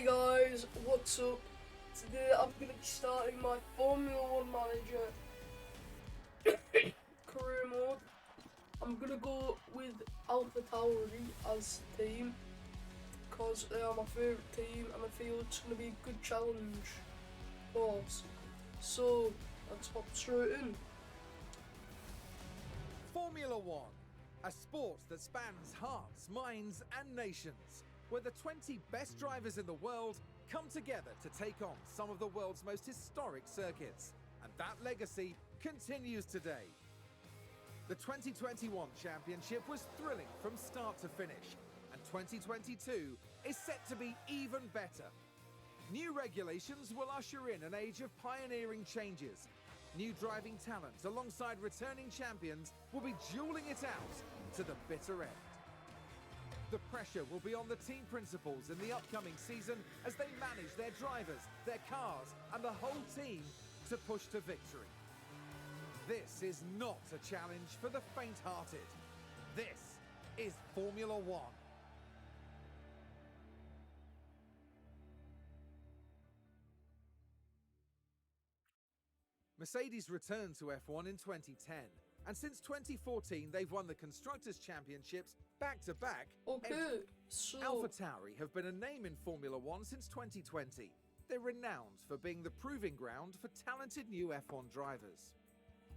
guys, what's up? Today I'm going to be starting my Formula 1 Manager career mode. I'm going to go with AlphaTauri as the team because they are my favourite team and I feel it's going to be a good challenge for us. So let's hop straight in. Formula 1, a sport that spans hearts, minds and nations, where the 20 best drivers in the world come together to take on some of the world's most historic circuits. And that legacy continues today. The 2021 championship was thrilling from start to finish, and 2022 is set to be even better. New regulations will usher in an age of pioneering changes. New driving talent alongside returning champions will be dueling it out to the bitter end. The pressure will be on the team principals in the upcoming season as they manage their drivers, their cars, and the whole team to push to victory. This is not a challenge for the faint-hearted. This is Formula 1. Mercedes returned to F1 in 2010, and since 2014 they've won the Constructors' Championships back-to-back. Okay, so AlphaTauri have been a name in Formula 1 since 2020. They're renowned for being the proving ground for talented new F1 drivers.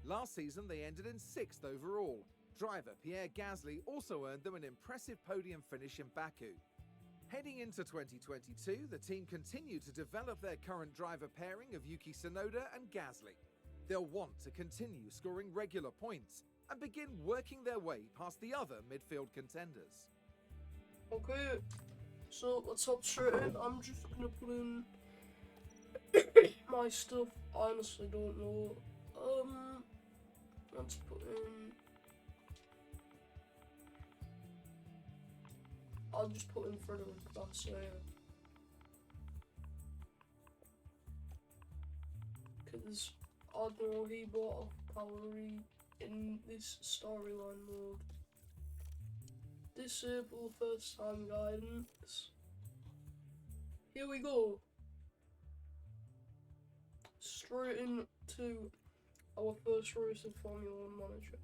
Last season they ended in 6th overall. Driver Pierre Gasly also earned them an impressive podium finish in Baku. Heading into 2022, the team continued to develop their current driver pairing of Yuki Tsunoda and Gasly. They'll want to continue scoring regular points and begin working their way past the other midfield contenders. okay, so let's hop straight in. I'm just gonna put in my stuff. I honestly don't know. Let's put in. I'll just put in Frederick Vasseur. Because I don't know, he bought AlphaTauri in this storyline mode. Disable first time guidance. Here we go. Straight into our first race of Formula 1 Manager.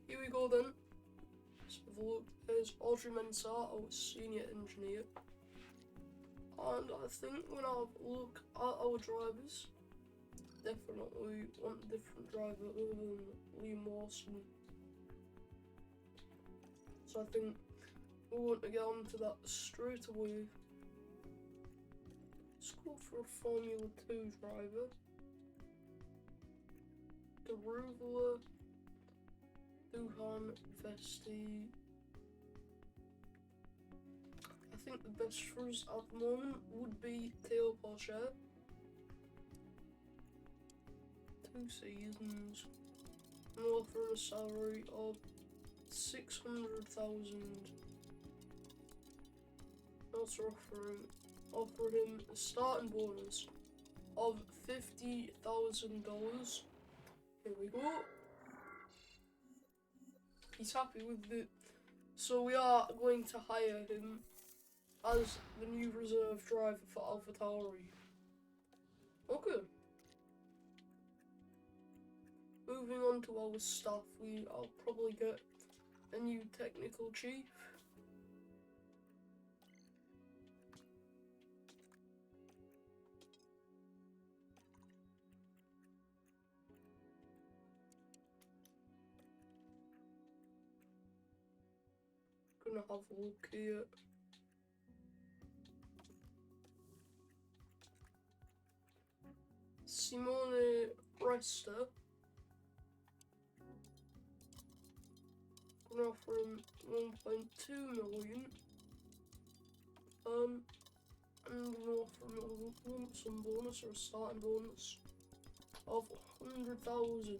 Here we go then. Let's have a look. There's Audrey Mensah, our senior engineer. And I think when I have a look at our drivers, definitely want a different driver other than Liam Lawson. So I think we want to get on to that straight away. Let's go for a Formula 2 driver. Daruvula, Duhan, Vesti. I think the best for us at the moment would be Theo Porcher. 2 seasons. And we'll offer him a salary of 600,000. Also offer him a starting bonus of $50,000. Here we go. He's happy with it. So we are going to hire him as the new reserve driver for AlphaTauri. Okay. Moving on to our staff, I'll probably get a new technical chief. Gonna have a look here. Simone Resta. Gonna offer him 1.2 million. And gonna offer him a lump sum bonus or a starting bonus of 100,000.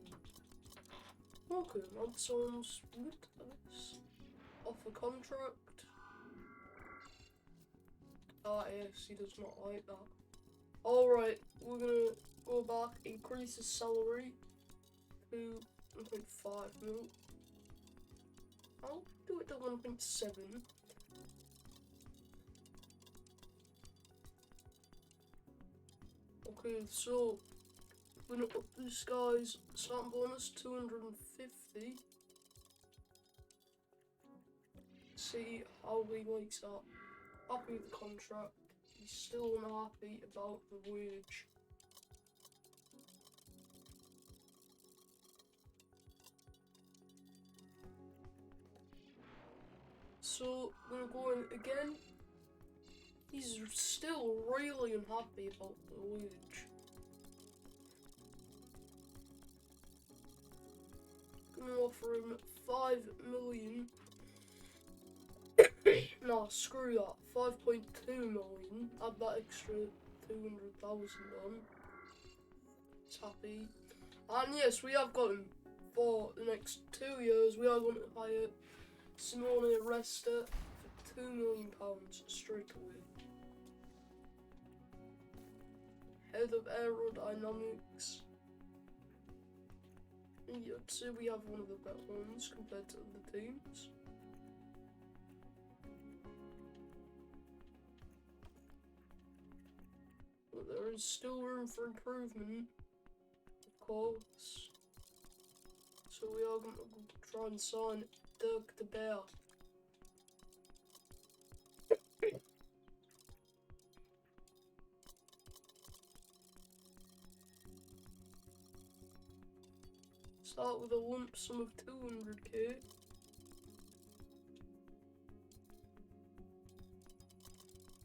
Okay, that sounds good. Let's offer contract. Ah, yes, he does not like that. Alright, we're gonna go back, increase his salary to 1.5 mil. I'll do it to 1.7. Okay, so we're gonna up this guy's starting bonus 250. See how he likes that. Happy with the contract. He's still unhappy about the wage. So we're going again. He's still really unhappy about the wage. Gonna offer him 5 million. No, screw that. 5.2 million. Add that extra 200,000 on. He's happy. And yes, we have got him for the next 2 years. We are going to hire Simone Resta for £2 million straight away. Head of aerodynamics. I'd say we have one of the better ones compared to other teams. But there is still room for improvement, of course. So we are going to try and sign Dirk de Beer. Start with a lump sum of 200k.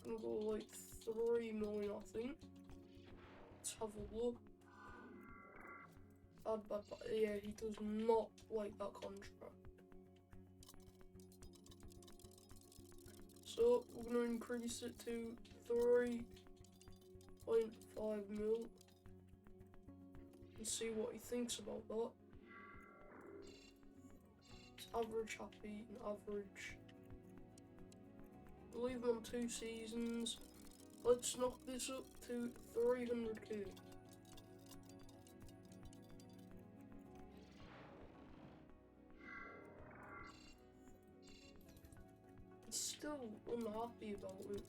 Gonna go like 3 million, I think. Let's have a look. Bad. Yeah, he does not like that contract. So we're gonna increase it to 3.5 mil and see what he thinks about that. It's average happy and average. We'll leave him on 2 seasons. Let's knock this up to 300k. Still unhappy about it.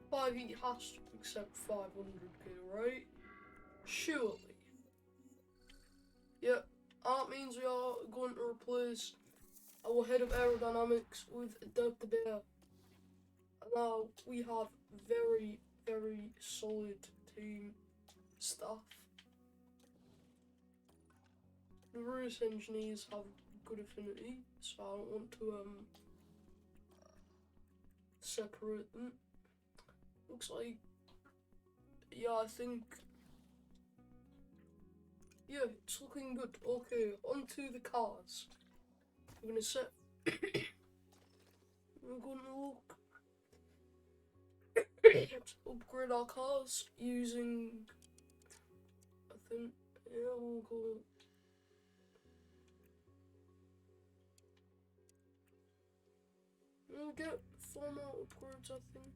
But he has to accept 500k, right? Surely. Yep, that means we are going to replace our head of aerodynamics with Dirk de Beer. Now we have very solid team staff. The race engineers have good affinity, so I don't want to separate them. Looks like, yeah, I think, yeah, it's looking good. Okay, onto the cars. We're gonna set. We're gonna look. Let's upgrade our cars using. I think, yeah, we'll go. We'll get 4 more upgrades, I think.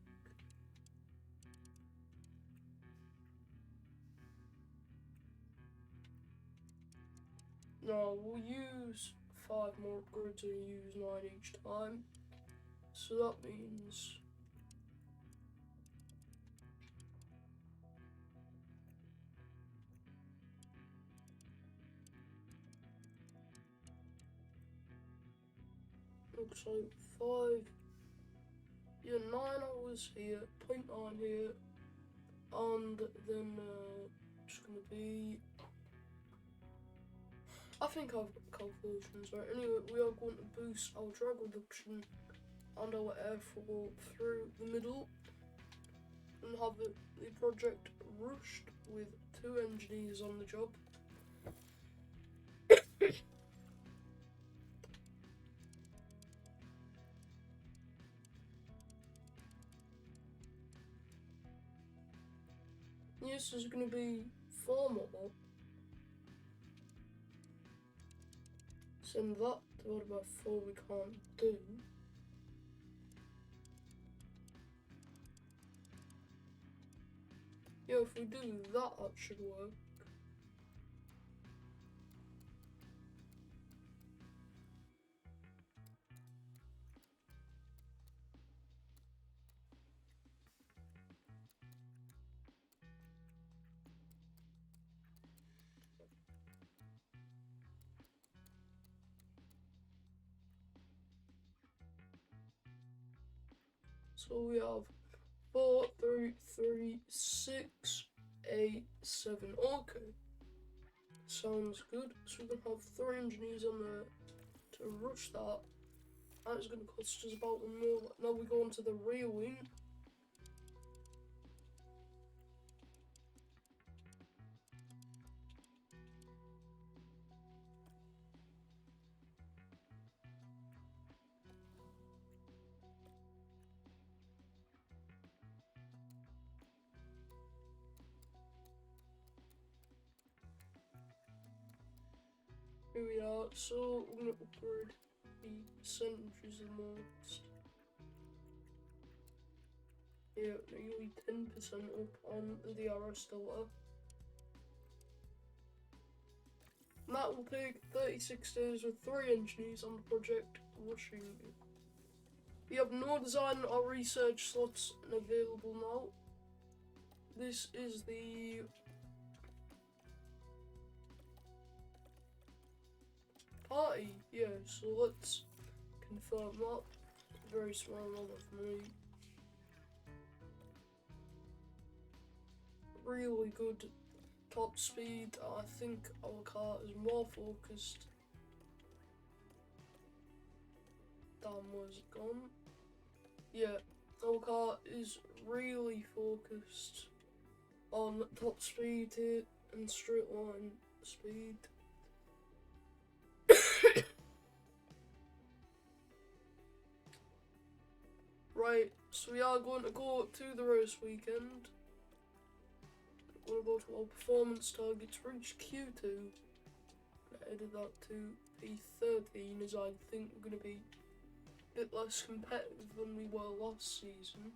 No, we'll use 5 more upgrades and use 9 each time. So that means. Looks like 5. Yeah, 9 hours here, 0.9 here, and then it's gonna be. I think I've got calculations right. Anyway, we are going to boost our drag reduction and our airflow through the middle and have the project rushed with 2 engineers on the job. Yes, there's going to be 4 more. Send that divided by 4 we can't do. Yeah, if we do that, that should work. So we have 4, 3, 3, 6, 8, 7. Okay. Sounds good. So we're going to have 3 engineers on there to rush that. That is going to cost us about 1 mil. Now we go on to the rear wing. Here we are. So we're going to upgrade the percentages the most. Yeah, nearly 10% up on the RS Delta. And that will take 36 days with 3 engineers on the project rushing it. We have no design or research slots available now. This is the party, yeah, so let's confirm that. Very small amount of money. Really good top speed. I think our car is more focused. Damn, where's it gone? Yeah, our car is really focused on top speed here and straight line speed. Right, so we are going to go to the race weekend. We're going to go to our performance targets, reach Q2. Edit that to P13 as I think we're going to be a bit less competitive than we were last season.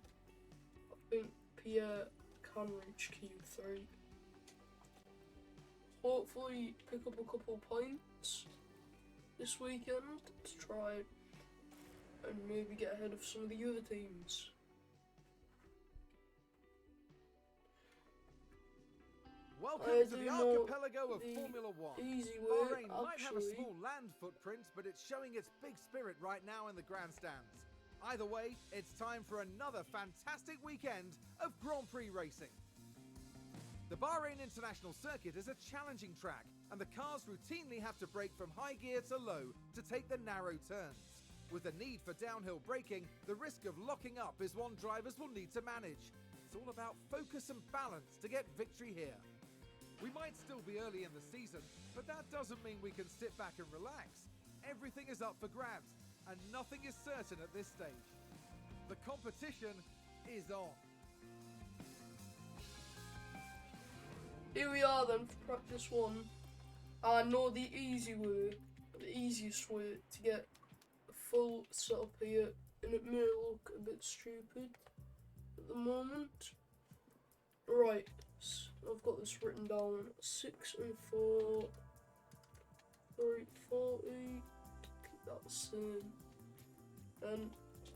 I think Pierre can reach Q3. Hopefully pick up a couple points this weekend to try and maybe get ahead of some of the other teams. Welcome to the archipelago of Formula One. Bahrain might have a small land footprint, but it's showing its big spirit right now in the grandstands. Either way, it's time for another fantastic weekend of Grand Prix racing. The Bahrain International Circuit is a challenging track, and the cars routinely have to brake from high gear to low to take the narrow turns. With the need for downhill braking, the risk of locking up is one drivers will need to manage. It's all about focus and balance to get victory here. We might still be early in the season, but that doesn't mean we can sit back and relax. Everything is up for grabs, and nothing is certain at this stage. The competition is on. Here we are then for practice 1. I know the easiest way to get a full setup here, and it may look a bit stupid at the moment. Right, so I've got this written down. 6 and 4, 340. Keep that the same. And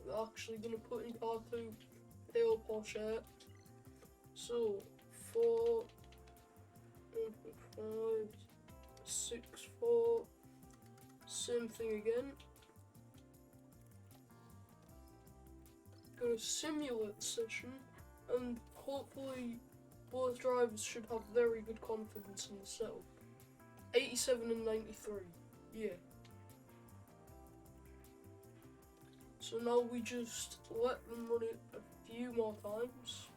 we're actually going to put in car 2 Theo Porsche. So 4, 5, 6, 4. Same thing again. Gonna simulate the session, and hopefully both drivers should have very good confidence in the setup. 87 and 93, yeah. So now we just let them run it a few more times.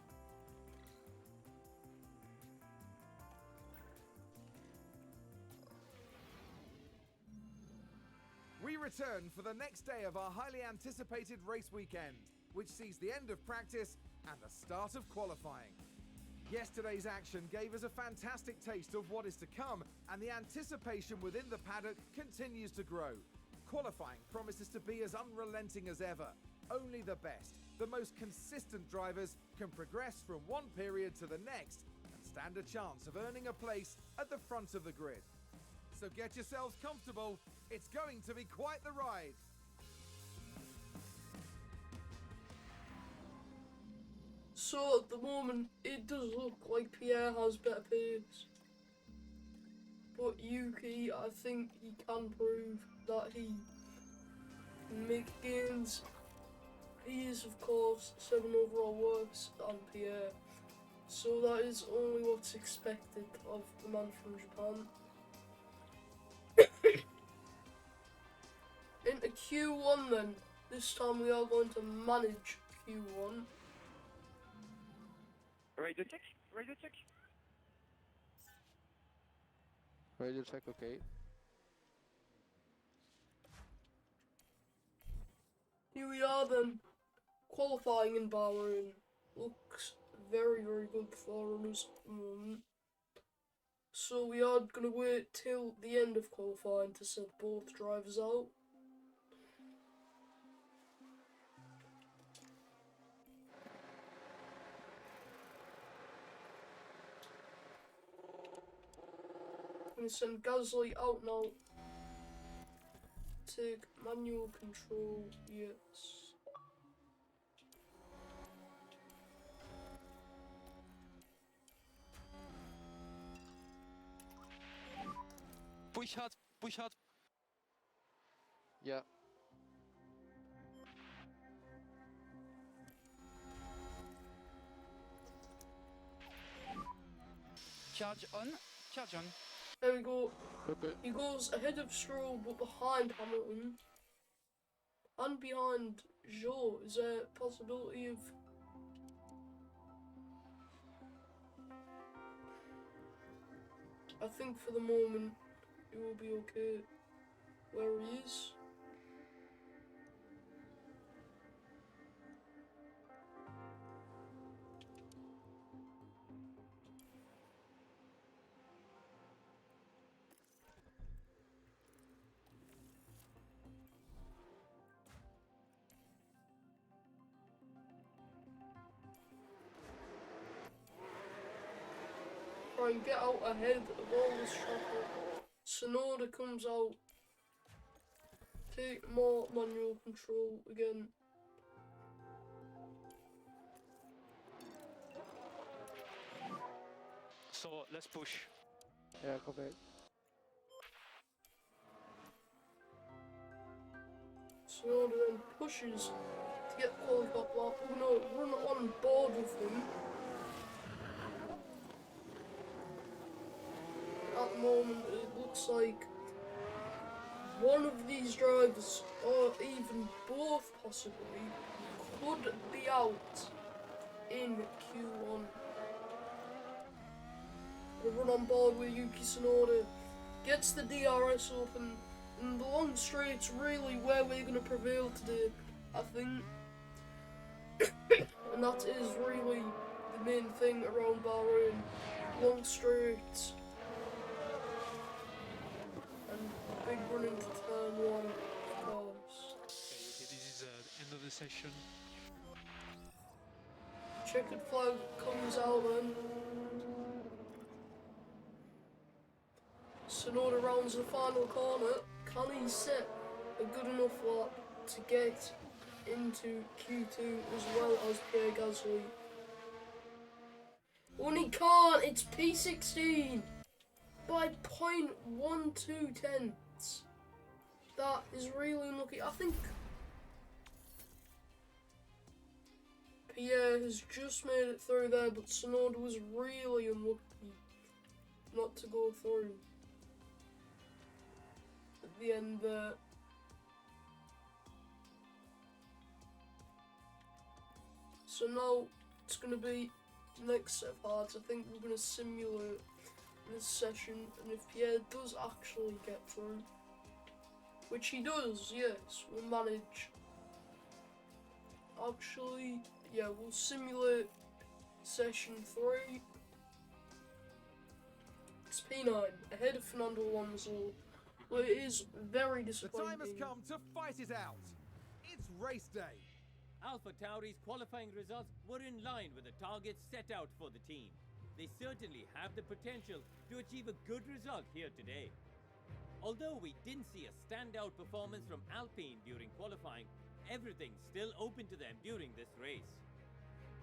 We return for the next day of our highly anticipated race weekend, which sees the end of practice and the start of qualifying. Yesterday's action gave us a fantastic taste of what is to come, and the anticipation within the paddock continues to grow. Qualifying promises to be as unrelenting as ever. Only the best, the most consistent drivers can progress from one period to the next and stand a chance of earning a place at the front of the grid. So get yourselves comfortable, it's going to be quite the ride. So at the moment, it does look like Pierre has better pace. But Yuki, I think he can prove that he can make gains. He is, of course, 7 overall worse than Pierre. So that is only what's expected of the man from Japan. Into Q1 then. This time we are going to manage Q1. Radio check, radio check. Radio check, okay. Here we are then, qualifying in Bahrain. Looks very, very good for us at the moment. So we are going to wait till the end of qualifying to send both drivers out. I'm going to send Gasly out now. Take manual control, yes. Push hard, push hard. Yeah. Charge on, charge on. There we go. Okay. He goes ahead of Stroll but behind Hamilton. And behind Zhou. Is there a possibility of... I think for the moment it will be okay where he is. Try and get out ahead of all this traffic. Tsunoda comes out. Take more manual control again. So let's push. Yeah, copy. Tsunoda then pushes to get qualified lap. Oh no, run on board with him. At the moment, it looks like one of these drivers, or even both possibly, could be out in Q1. The run on board with Yuki Tsunoda gets the DRS open, and the long straight's really where we're going to prevail today, I think. And that is really the main thing around Bahrain. Long straights. Big run into turn 1, of course. Okay, this is the end of the session. Checkered flag comes out then. Tsunoda rounds the final corner. Can he set a good enough lap to get into Q2 as well as Pierre Gasly? Oh, and he can't! It's P16! By 0.12 tenths. That is really unlucky. I think Pierre has just made it through there, but Tsunoda was really unlucky not to go through at the end there. So now it's going to be the next set of parts. I think we're going to simulate this session, and if Pierre does actually get through, which he does, yes, we'll manage. Actually, yeah, we'll simulate session 3 Max P9 ahead of Fernando Alonso. Well, it is very The disappointing. time has come to fight it out. It's race day. Alpha Tauri's qualifying results were in line with the targets set out for the team. They certainly have the potential to achieve a good result here today. Although we didn't see a standout performance from Alpine during qualifying, everything's still open to them during this race.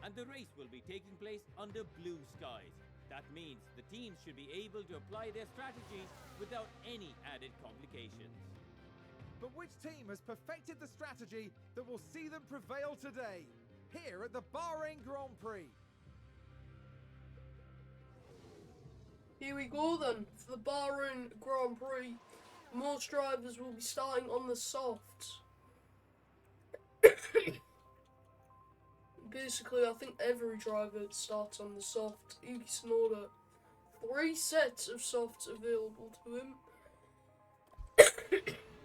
And the race will be taking place under blue skies. That means the teams should be able to apply their strategies without any added complications. But which team has perfected the strategy that will see them prevail today? Here at the Bahrain Grand Prix. Here we go then, for the Bahrain Grand Prix. Most drivers will be starting on the softs. Basically, I think every driver starts on the soft. Yuki Tsunoda, 3 sets of softs available to him.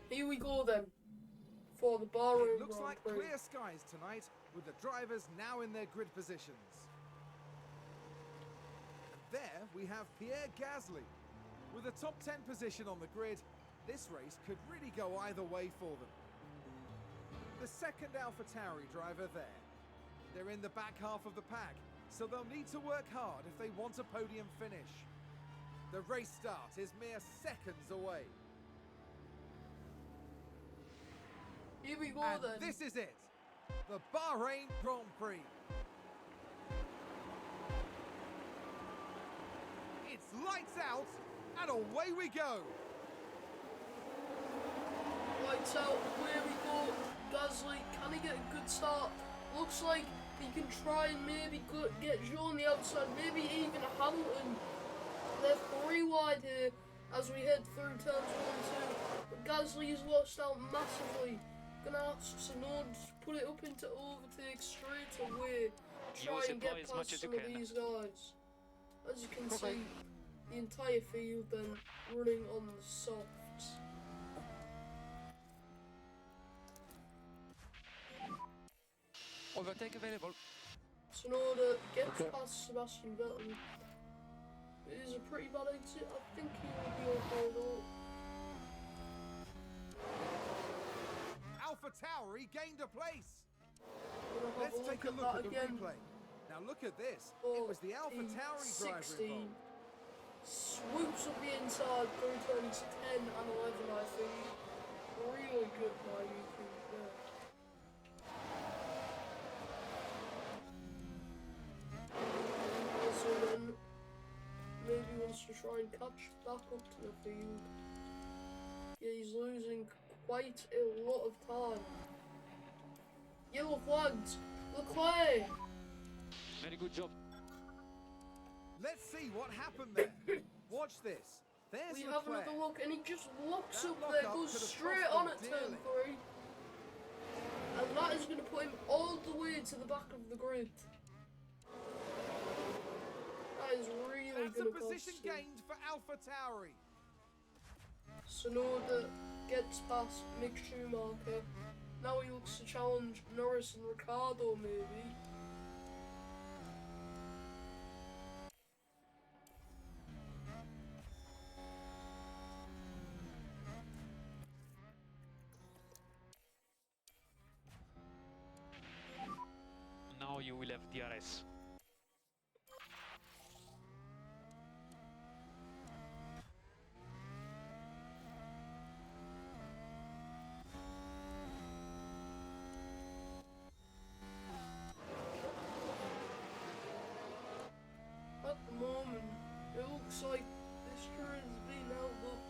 Here we go then, for the Bahrain It looks Grand like Prix. clear skies tonight, with the drivers now in their grid positions. There we have Pierre Gasly. With a top 10 position on the grid, this race could really go either way for them. The second AlphaTauri driver there. They're in the back half of the pack, so they'll need to work hard if they want a podium finish. The race start is mere seconds away. Here we go And then. this is it, the Bahrain Grand Prix. It's lights out, and away we go. Lights out, away we go. Gasly, can he get a good start? Looks like he can try and maybe get Joe on the outside, maybe even Hamilton. They're 3 wide here as we head through turns 1 and 2. But Gasly has lost out massively. Gonna ask Tsunoda to put it up into overtake straight away. Try Use and deploy get as much past as you some of can. these guys. As you can Okay. see, the entire field then running on the softs. Overtake available. Tsunoda gets Okay. past Sebastian Vettel. It is a pretty bad exit. I think he will be okay though. AlphaTauri gained a place. Gonna have Let's a take look a at look that at the again. replay. Now look at this. Oh, It was the AlphaTauri driver 16 involved. swoops up the inside through turns 10 and 11, I think. Really good by Yuki there. Also then, maybe wants to try and catch back up to the field. Yeah, he's losing quite a lot of time. Yellow flags, Leclerc! Very good job. Let's see what happened there. Watch this. There's We have Leclerc. another look, and he just locks That up lock there, up goes could have straight cost on them at turn dearly. 3. And that is going to put him all the way to the back of the grid. That is really That's a going to cost position him. gained for AlphaTauri. Tsunoda gets past Mick Schumacher. Now he looks to challenge Norris and Ricciardo, maybe. Now you will have DRS. At the moment, it looks like this turn is being held up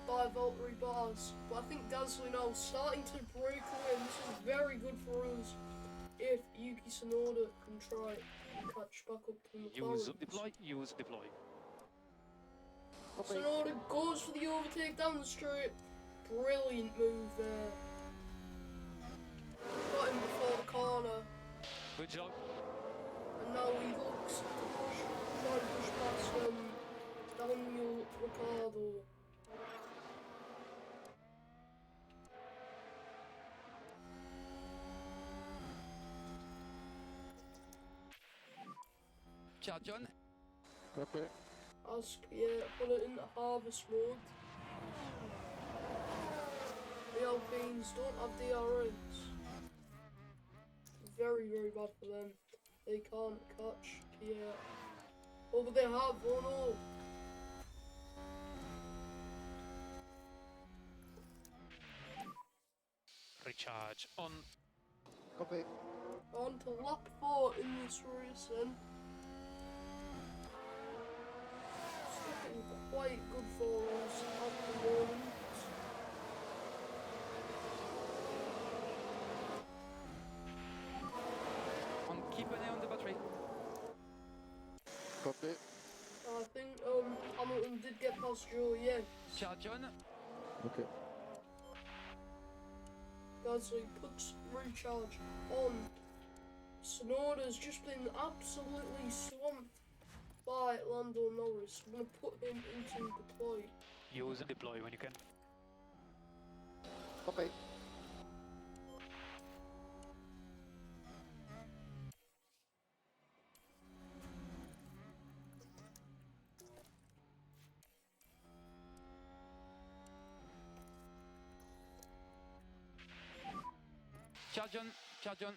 by Valtteri Bottas. But I think Gasly now starting to break away, and this is very good for us if Yuki Tsunoda can try and catch back up to Use McLaren. deploy, use deploy. Okay. Tsunoda goes for the overtake down the straight. Brilliant move there. Got him before the corner. Good job. And now he looks to push, try and push past Daniel Ricciardo. Charge on. Okay. ask Pierre to put it into harvest mode. The Alpines don't have DRS. Very, very bad for them. They can't catch Pierre. Oh, but they have. Oh no. Recharge on. Copy. On to lap 4 in this race then. It's looking quite good for us at the moment. Keep an eye on the battery. Copy. I think Hamilton did get past Joe, yes. Charge on. Okay. Gasly puts recharge on. Sonoda's just been absolutely swamped by Lando Norris. I'm going to put him into deploy. Use and deploy when you can. Copy. Charge on. Charge on.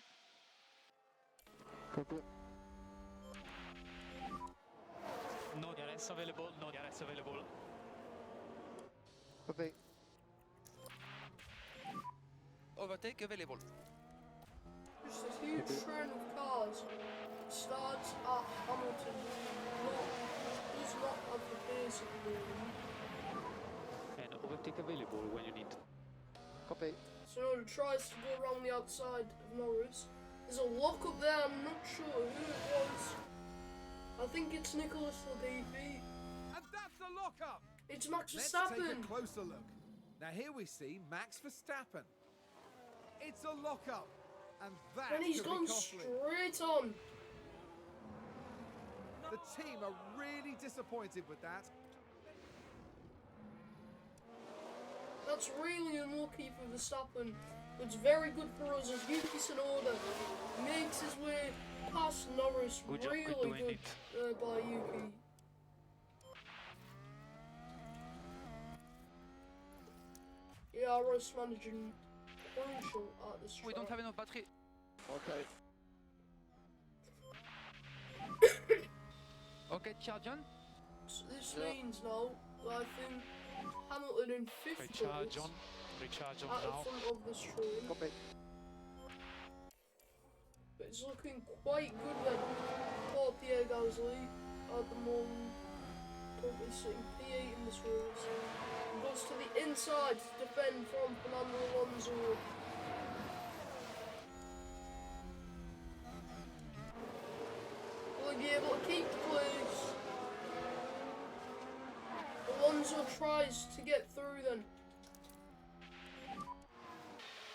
Copy. No DRS available. No DRS available. Copy. Overtake available. Just a huge train of cars starts at Hamilton. Does not have the pace at the moment. And overtake available when you need. So Copy. Sonoda tries to go around the outside of Norris. There's a lock up there, I'm not sure who it was. I think it's Nicholas Latifi. And that's a lockup. It's Max Let's take Verstappen. a closer look. Now here we see Max Verstappen. It's a lockup, and that And he's could gone be costly. straight on. The team are really disappointed with that. That's really unlucky for Verstappen. It's very good for us as Yuki Tsunoda makes his way past Norris. Good job, Really good doing good it. by Yuki. Yeah, race managing crucial at this We don't track. have enough battery. Okay. Okay, charge on. So this Yeah. means now that I think Hamilton in 5th Recharge place on. Recharge on at the now. front of this train. Copy. But it's looking quite good then for Pierre Gasly at the moment. Currently sitting P8 in this race. And goes to the inside to defend from Fernando Alonso. Will he be able to keep the place? Alonso tries to get through then.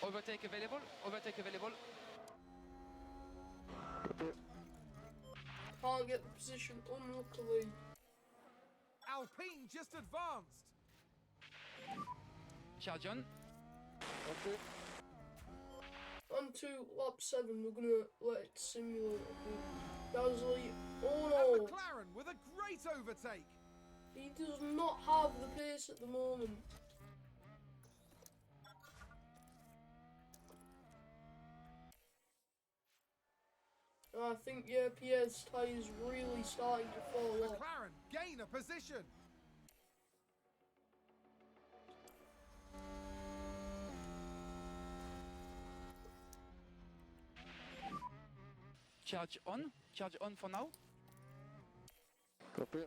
Overtake available. Overtake available. Copy. Can't get the position, unluckily. Alpine just advanced. Charge on. Copy. On to lap 7, we're gonna let it simulate a bit. Gasly, oh And no! McLaren with a great overtake. He does not have the pace at the moment. And I think, yeah, Pierre's tyres really starting to fall off. McLaren gain a position. Charge on. Charge on for now. Copy.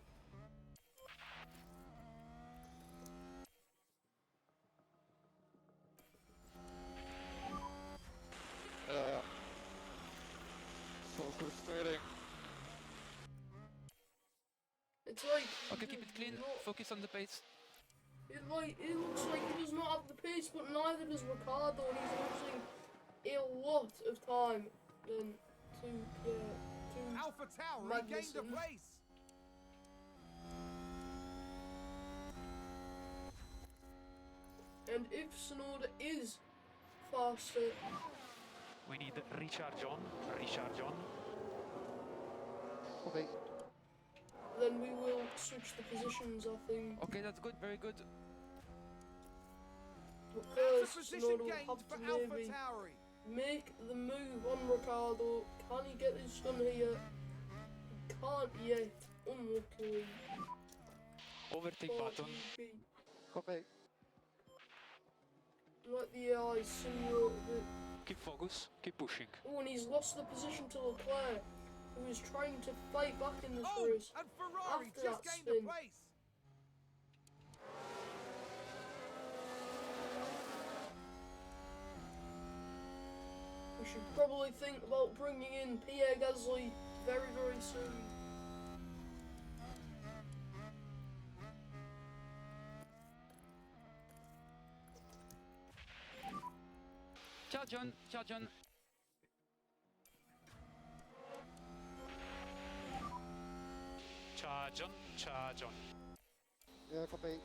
So frustrating. It's like... Okay, keep it clean. Focus on the pace. It looks like he does not have the pace, but neither does Ricardo, and he's losing a lot of time then to Pierre. Alpha Tauri gained a Magnussen. place. And if Tsunoda is faster, We need recharge on. Recharge on. Copy. then we will switch the positions, I think. Okay, that's good, very good. But That's a first, position Sonoda will gained have for to Alpha maybe Tauri. make the move on Ricardo. Can he get this done here? He can't yet, unluckily. Overtake for button. GP. Copy. Let the AI simulate a bit. Keep focus. Keep pushing. Oh, and he's lost the position to Leclerc, who is trying to fight back in this Oh, race. and Ferrari after just that gained spin. a place. We should probably think about bringing in Pierre Gasly very, very soon. Charge on, charge on. Charge on. Charge on. Yeah, copy.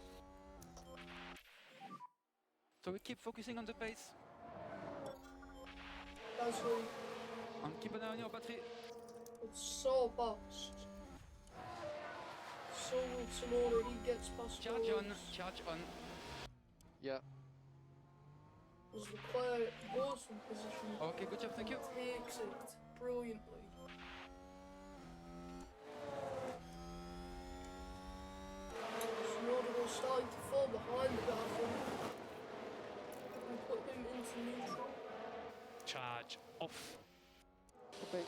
So we keep focusing on the pace Gasly, and keep an eye on your battery. it's so fast. So with Tsunoda, he gets past Charge on, Perez. charge on. Yeah. As Leclerc goes from position, Okay, good job, thank you. takes it brilliantly. Tsunoda was starting to fall behind the battle. We put him into neutral. Charge off. Copy.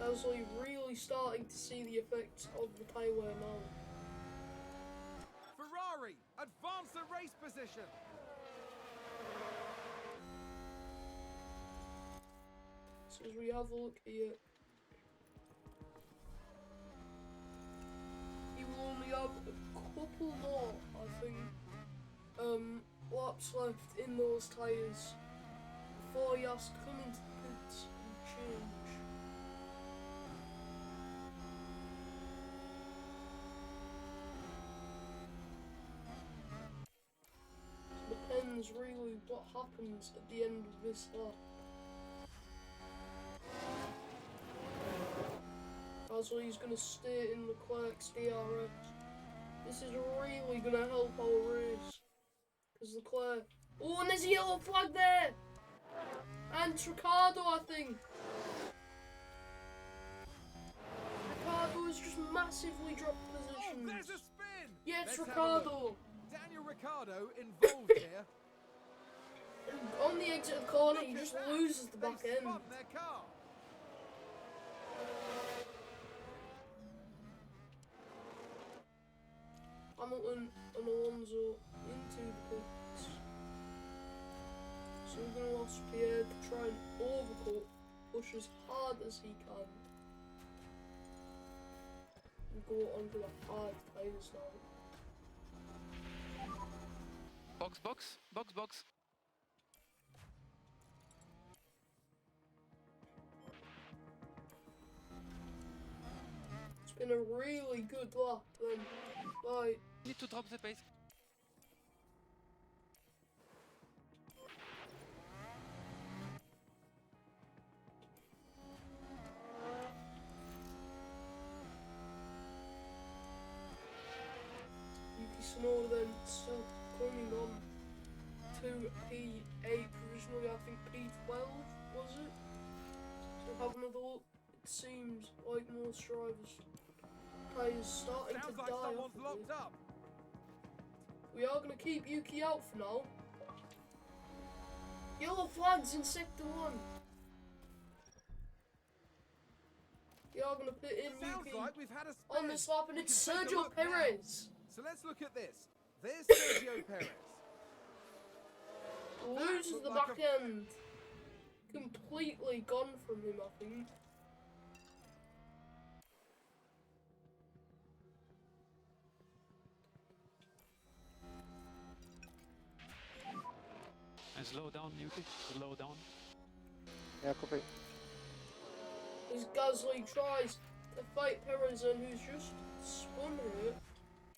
Gasly really starting to see the effects of the tyre wear now. Ferrari advance the race position. So as we have a look here, he will only have a couple more, I think, laps left in those tyres before he has to come into the pits and change. So depends really what happens at the end of this lap. Gasly's going to stay in Leclerc's DRS. This is really going to help our race. Because Leclerc... Oh, and there's a yellow flag there! And it's Ricardo, I think. Ricardo has just massively dropped Oh, positions. there's a spin. Yeah, it's Let's have a look. Ricardo. Daniel Ricciardo involved here. And on the exit of the corner, he Look at just that. loses the back They end. spun their car. Hamilton and Alonso into the pits. So we're going to ask Pierre to try and overcut, push as hard as he can. And go onto the hard tyres now. Box, box, box, box. It's been a really good lap then. Right, Need to drop the pace. Yuki Tsunoda then still coming on to P8 provisionally, I think P12 was it? So have another look. It seems like most drivers' tyres starting Sounds to like die off someone's a bit. locked up. We are going to keep Yuki out for now. Yellow flags in sector 1. We are going to put in Sounds Yuki like we've had a spin. on this lap, and We it's can take a Sergio look now. Perez. So let's look at this. There's Sergio Perez. Loses looked the like back end. Completely gone from him, I think. And slow down, Yuki. Slow down. Yeah, copy. As Gasly tries to fight Perez, and who's just spun here.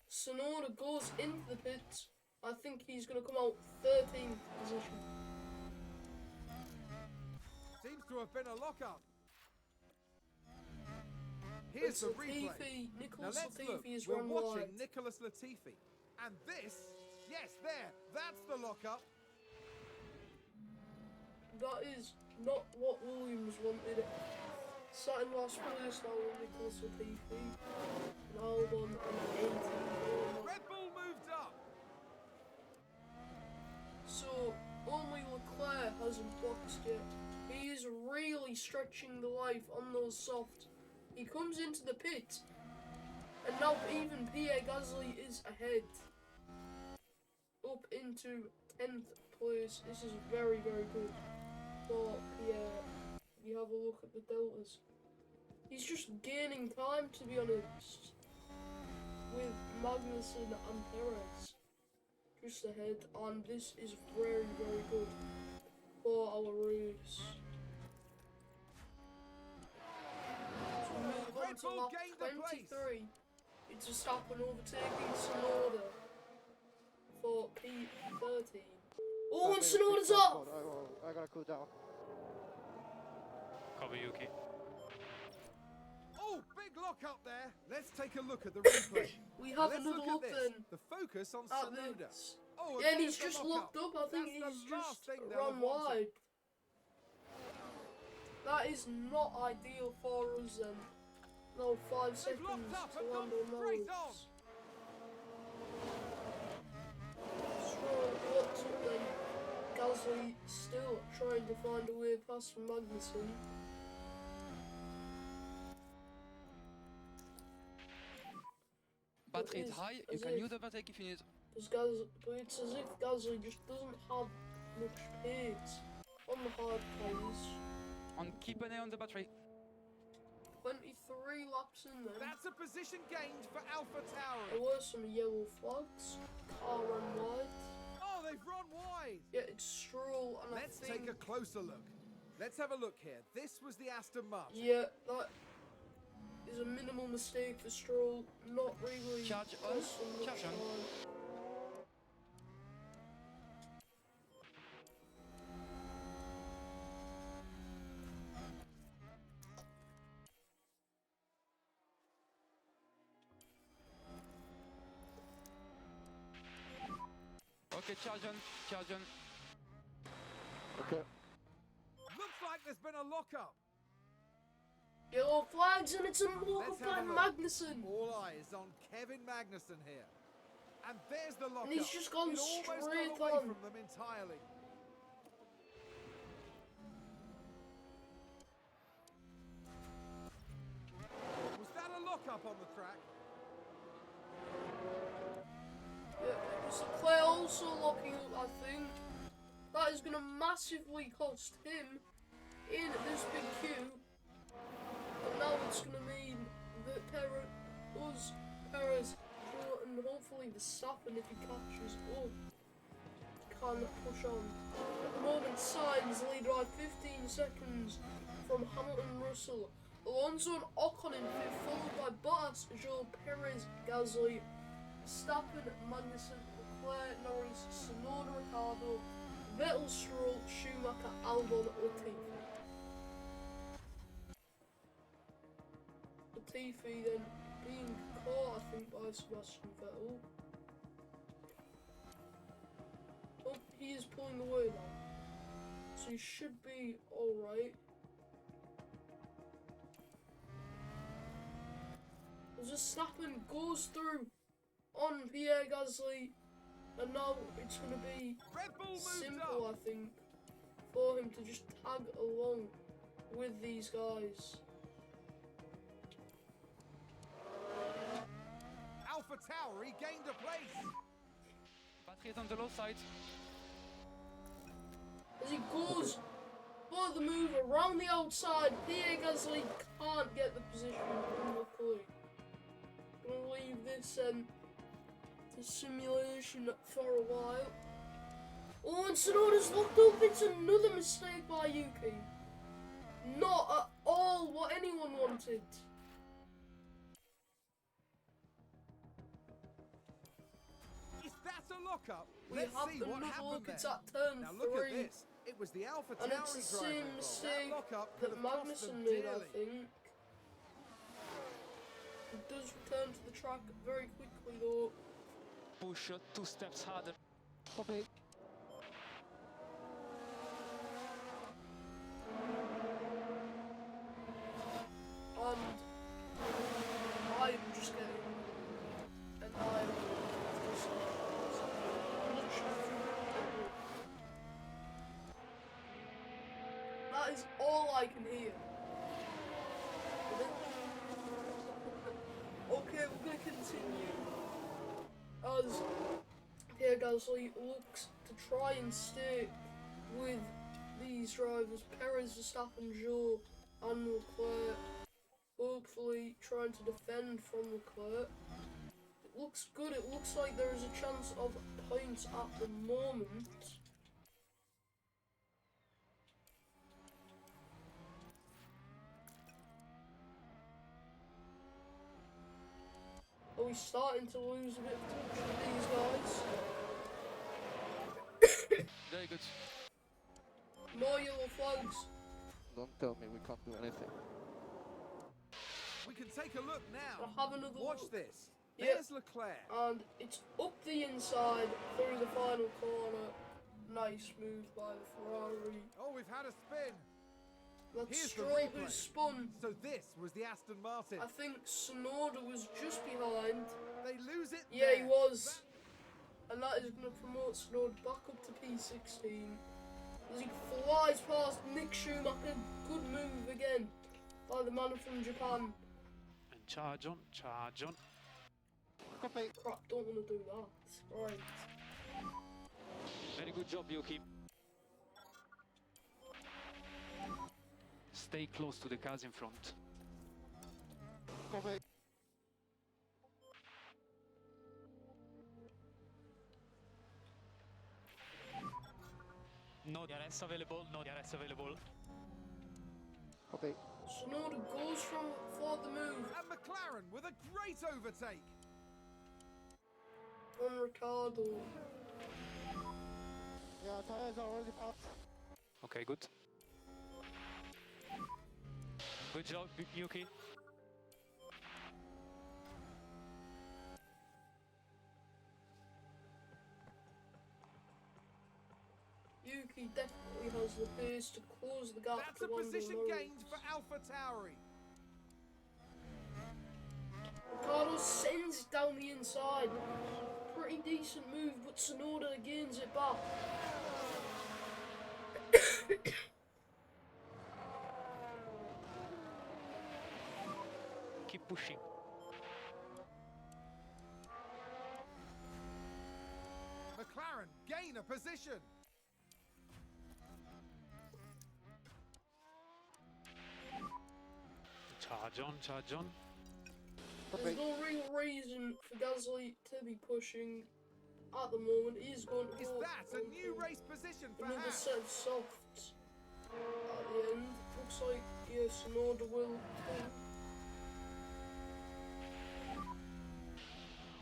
Tsunoda goes into the pits. I think he's going to come out 13th position. Seems to have been a lockup. Here's It's the replay. Latifi. Now Nicholas let's look. Latifi is We're run watching wide. Nicholas Latifi. And this, yes, there, that's the lockup. That is not what Williams wanted. Sat in last place now with Nicholas Latifi. And Albon on 18. Red Bull moved up. So only Leclerc hasn't boxed yet. He is really stretching the life on those soft. He comes into the pit, and now even Pierre Gasly is ahead. Up into 10th place. This is very, very good for Pierre. You have a look at the deltas. He's just gaining time, to be honest, with Magnussen and Perez just ahead, and this is very, very good for our race. So we move on Red to Bull lap gained the place. 23. It's Verstappen overtaking Tsunoda for P13. Oh, and Tsunoda's up! I gotta cool down. Cover Yuki. Oh, big lock up there. Let's take a look at the replay. We have Let's another look look at this. then The focus on at Tsunoda. this. Oh, Yeah, and there's he's the just lock locked up. I think That's he's the last just thing they'll run have wanted. wide. That is not ideal for us then. No, 5 They've seconds locked up to and land gone on straight Norris. Stroll looks up then. Gasly still trying to find a way past Magnussen. Battery It is is high. You as can if- use the battery if you need. But it's as if Gasly just doesn't have much pace on the hard corners. And keep an eye on the battery. 23 laps in then. That's a position gained for Alpha There Tauri. were some yellow flags. Car ran wide. Oh, they've run wide. Yeah, it's Stroll and Let's I think... take a closer look. Let's have a look here. This was the Aston Martin. Yeah, that is a minimal mistake for Stroll. Not really. Charge on, costing much charge on. time. Okay, charge on, charge on. Okay. Looks like there's been a lockup. Yellow flags and it's a walk Let's by have a look. Magnussen. All eyes on Kevin Magnussen here. And there's the lockup. And he's just gone It almost got straight away on. from them entirely. Was that a lockup on the track? Yeah, it was Leclerc also locking up, I think. That is going to massively cost him in this big queue. And now it's going to mean that Perez, and hopefully Verstappen, if he catches up, can push on. At the moment, Sainz lead by 15 seconds from Hamilton and Russell. Alonso and Ocon in fifth, followed by Bottas, Joel, Perez, Gasly, Verstappen, Magnussen, Leclerc, Norris, Tsunoda, Ricciardo, Vettel, Stroll, Schumacher, Albon, Latifi. Latifi then being caught, I think, by Sebastian Vettel. Oh, he is pulling away now. So he should be alright. Verstappen goes through on Pierre Gasly, and now it's going to be Red Bull moved simple, up. I think, for him to just tag along with these guys. Alpha Tauri gained a place. Battery is on the low side. As he goes for the move around the outside, Pierre Gasly can't get the position luckily. Gonna leave this to simulation for a while. Oh, and Tsunoda's locked up. It's another mistake by Yuki. Not at all what anyone wanted. Is that a lockup? We Let's have see what another happened look. there. It's at turn Now look at 3. this. It was the Alpha And it's Tauri the driver same involved. mistake That lockup that could have cost Magnussen them made, I dearly. think. does return to the track very quickly though. Push 2 steps harder. Copy. And I'm just getting, and I'm just that is all I can hear. Okay, we're gonna continue as Pierre Gasly looks to try and stay with these drivers, Perez, Verstappen, Zhou and Leclerc, hopefully trying to defend from Leclerc. It looks good, it looks like there is a chance of points at the moment. Are we starting to lose a bit of touch with these guys? Very good. More yellow flags. Don't tell me we can't do anything. We can take a look now. I'll have another Watch look. this. Yep. There's Leclerc. And it's up the inside through the final corner. Nice move by the Ferrari. Oh, we've had a spin. That's Here's the Stroll who replay. spun. So this was the Aston Martin. I think Sonoda was just behind. They lose it. Yeah, he there. was. And that is going to promote Sonoda back up to P16. As he flies past Mick Schumacher. Good move again by the man from Japan. And charge on, charge on. Copy. Crap, don't want to do that. Right. Very good job, Yuki. Stay close to the cars in front. Copy. No DRS available, no DRS available. Copy. Sonoda goes for the move And McLaren with a great overtake. on Ricardo. Yeah, tires are already out. Okay, good. Good job, Yuki. Yuki definitely has the pace to close the gap That's to a Lando position Norris. gained for Alpha Tauri. Ricardo sends it down the inside. Pretty decent move, but Tsunoda gains it back. Keep pushing. McLaren gain a position. Charge on, charge on. There's no real reason for Gasly to be pushing at the moment. He's going to Is go that a new into race position for another Haas? set of softs at the end. Looks like Tsunoda will too.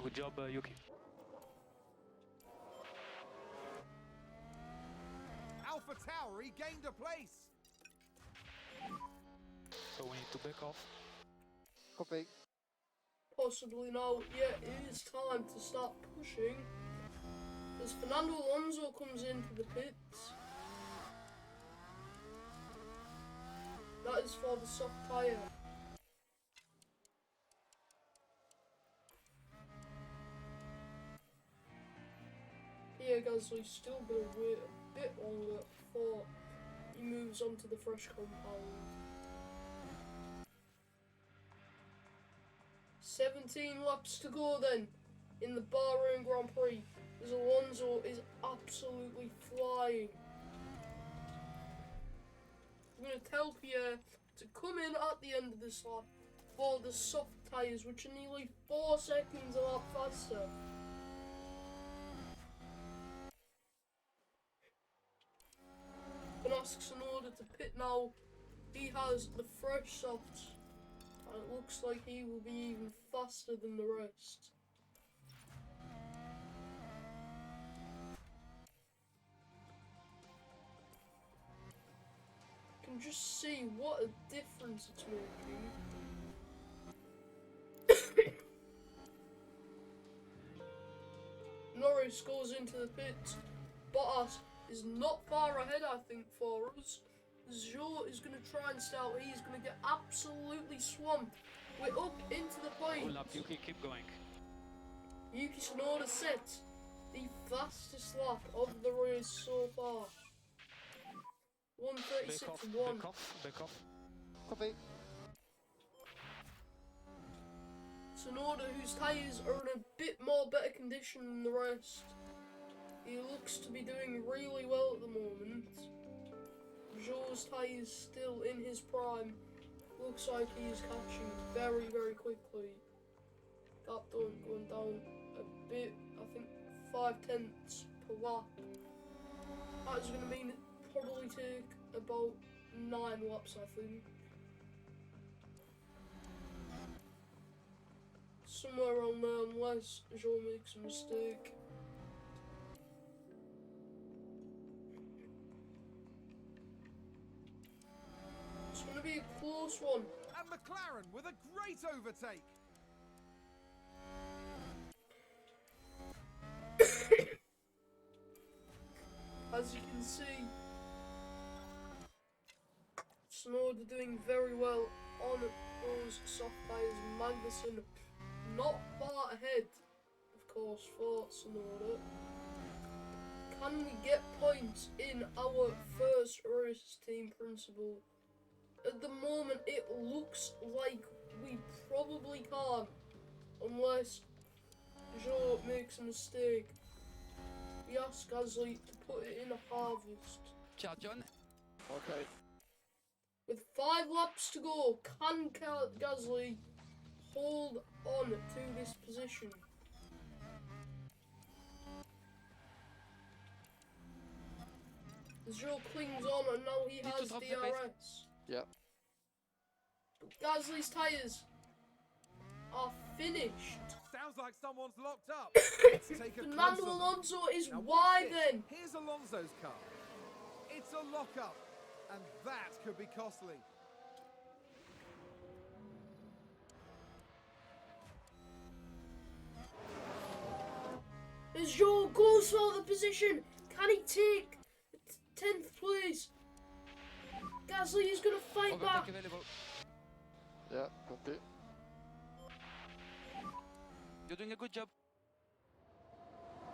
Good job, Yuki. Alpha Tauri gained a place. So we need to back off. Copy. Possibly now, yeah, it is time to start pushing. As Fernando Alonso comes into the pits. That is for the soft tyre. Pierre Gasly's still going to wait a bit longer before he moves on to the fresh compound. 17 laps to go then in the Bahrain Grand Prix as Alonso is absolutely flying. I'm going to tell Pierre to come in at the end of this lap for the soft tyres, which are nearly 4 seconds a lap faster. I'm going to ask Tsunoda to pit now. He has the fresh softs. And it looks like he will be even faster than the rest. You can just see what a difference it's making. race goes into the pits. Bottas is not far ahead, I think, for us. Zhou is going to try and start. He's going to get absolutely swamped. We're up into the point. Good lap, Yuki, keep going. Yuki Tsunoda sets the fastest lap of the race so far. Back off, 1:36.1. back off, back off. Copy. Tsunoda, whose tyres are in a bit more better condition than the rest. He looks to be doing really well at the moment. Zhou's tyres still in his prime. Looks like he is catching very, very quickly. Gap going down a bit, I think 5/10 per lap. That is going to mean it probably take about 9 laps, I think. Somewhere around there, unless Zhou makes a mistake. It's going to be a close one. And McLaren with a great overtake. As you can see, Tsunoda doing very well on those soft tyres. Magnussen not far ahead, of course, for Tsunoda. Can we get points in our first race, Team Principal? At the moment, it looks like we probably can't, unless Zhou makes a mistake. We ask Gasly to put it in a harvest. Charjon. Okay. With 5 laps to go, can Gasly hold on to this position? Zhou clings on and now he Need to has drop the DRS. Yeah. Gasly's tyres are finished. Sounds like someone's locked up. Let's take a Fernando closer look. Alonso is Now watch wide this. then. Here's Alonso's car. It's a lock-up, and that could be costly. As Zhou goes for the position, can he take 10th place? Gasly is going to fight back. Overtake available. Yeah, copy. You're doing a good job.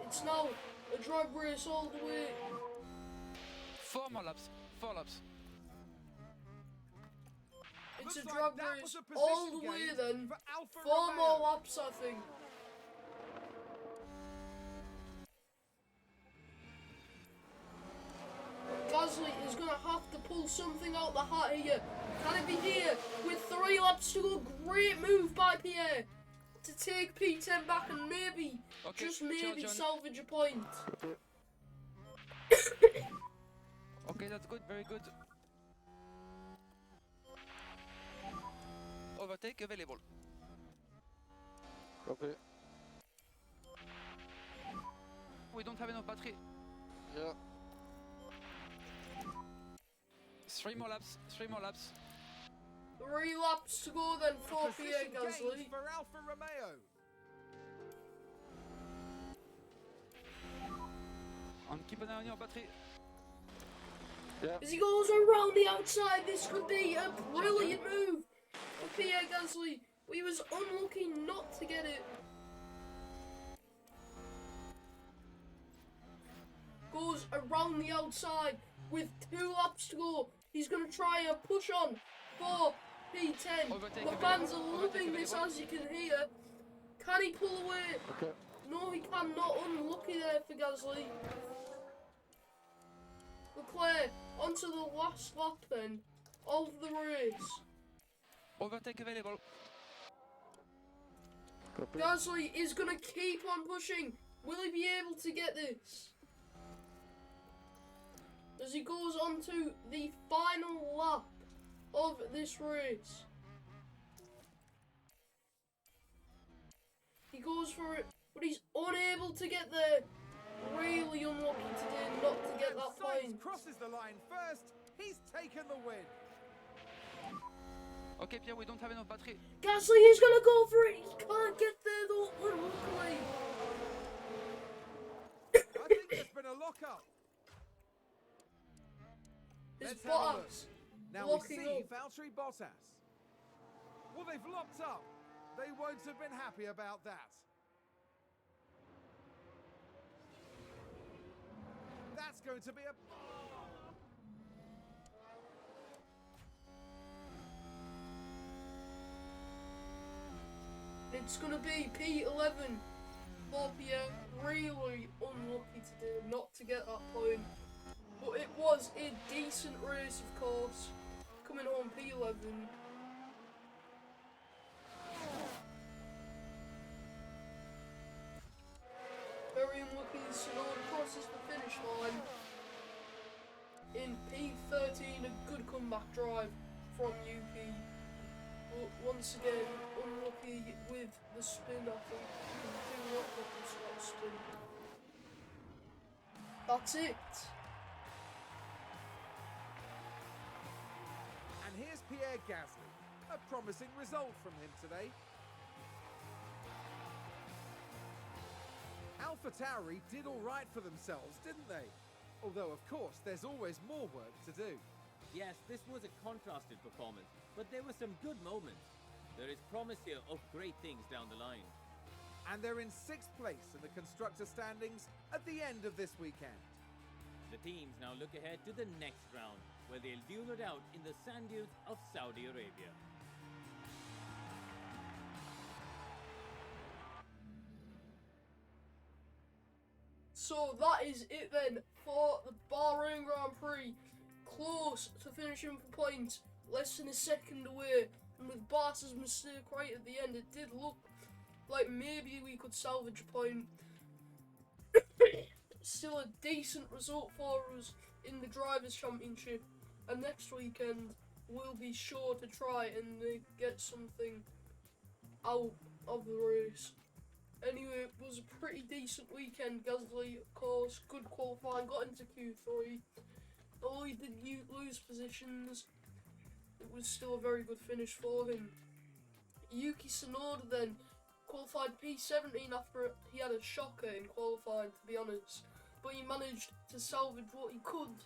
It's now a drag race all the way. 4 more laps. 4 laps. It's Looks a like drag that race was a all the position way gain then. for Alfa 4 Romeo. more laps, I think. Gasly is going to have to pull something out the hat here. Can it be here? With 3 laps to go, great move by Pierre to take P10 back and maybe, Okay, just maybe Charjon. salvage a point. Okay, that's good. Very good. Overtake available. Copy. We don't have enough battery. Yeah. 3 more laps. 3 more laps. 3 laps to go then for Pierre Position gains Gasly. for Alfa Romeo. And keep an eye on your battery. Yeah. As he goes around the outside, this could be a brilliant move for Pierre Gasly. He was unlucky not to get it. Goes around the outside with 2 laps to go. He's going to try and push on for P10. Overtake The fans are available. loving Overtake this, available. as you can hear. Can he pull away? Okay. No, he cannot. Unlucky there for Gasly. Leclerc onto the last lap then of the race. Overtake available. Copy. Gasly is going to keep on pushing. Will he be able to get this? As he goes on to the final lap of this race. He goes for it, but he's unable to get there. Really unlucky today not to get that Sainz point. crosses the line first. He's taken the win. Okay, Pierre, we don't have enough battery. Gasly is going to go for it. He can't get there though, unluckily. lockup. It's Let's have a look. Bottas Now we locking see up. Valtteri Bottas. Well, they've locked up. They won't have been happy about that. That's going to be a... It's going to be P11 for Pierre. Really unlucky today not to get that point. But it was a decent race, of course. Coming home P11. Very unlucky, Tsunoda crosses the finish line. In P13, a good comeback drive from Yuki. But once again, unlucky with the spin, I think. You can do not get this sort of spin. That's it. And here's Pierre Gasly. A promising result from him today. AlphaTauri did all right for themselves, didn't they? Although, of course, there's always more work to do. Yes, this was a contrasted performance, but there were some good moments. There is promise here of great things down the line. And they're in 6th place in the constructor standings at the end of this weekend. The teams now look ahead to the next round, where they'll duel it out in the sand dunes of Saudi Arabia. So that is it then for the Bahrain Grand Prix. Close to finishing for points, less than a second away. And with Bottas' mistake right at the end, it did look like maybe we could salvage a point. Still a decent result for us in the Drivers' Championship. And next weekend, we'll be sure to try and get something out of the race. Anyway, it was a pretty decent weekend. Gasly, of course, good qualifying, got into Q3. Although he did lose positions, it was still a very good finish for him. Yuki Tsunoda then qualified P17 after he had a shocker in qualifying, to be honest. But he managed to salvage what he could.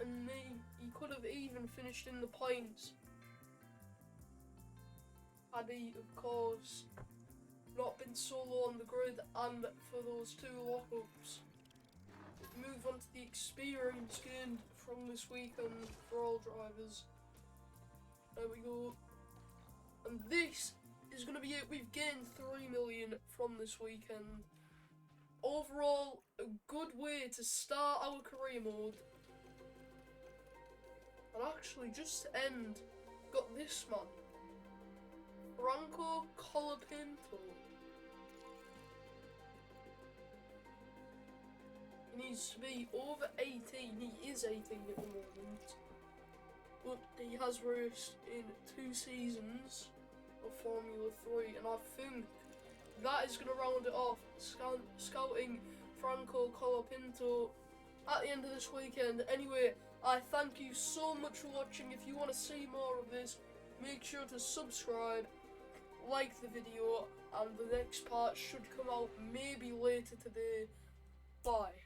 And he could have even finished in the points had he, of course, not been so low on the grid and for those 2 lockups. Move on to the experience gained from this weekend for all drivers. There we go. And this is going to be it. We've gained 3 million from this weekend. Overall, a good way to start our career mode. And actually, just to end, got this man. Franco Colapinto. He needs to be over 18. He is 18 at the moment. But he has raced in 2 seasons of Formula 3. And I think that is going to round it off. Scouting Franco Colapinto at the end of this weekend. Anyway, I thank you so much for watching. If you want to see more of this, make sure to subscribe, like the video, and the next part should come out maybe later today. Bye.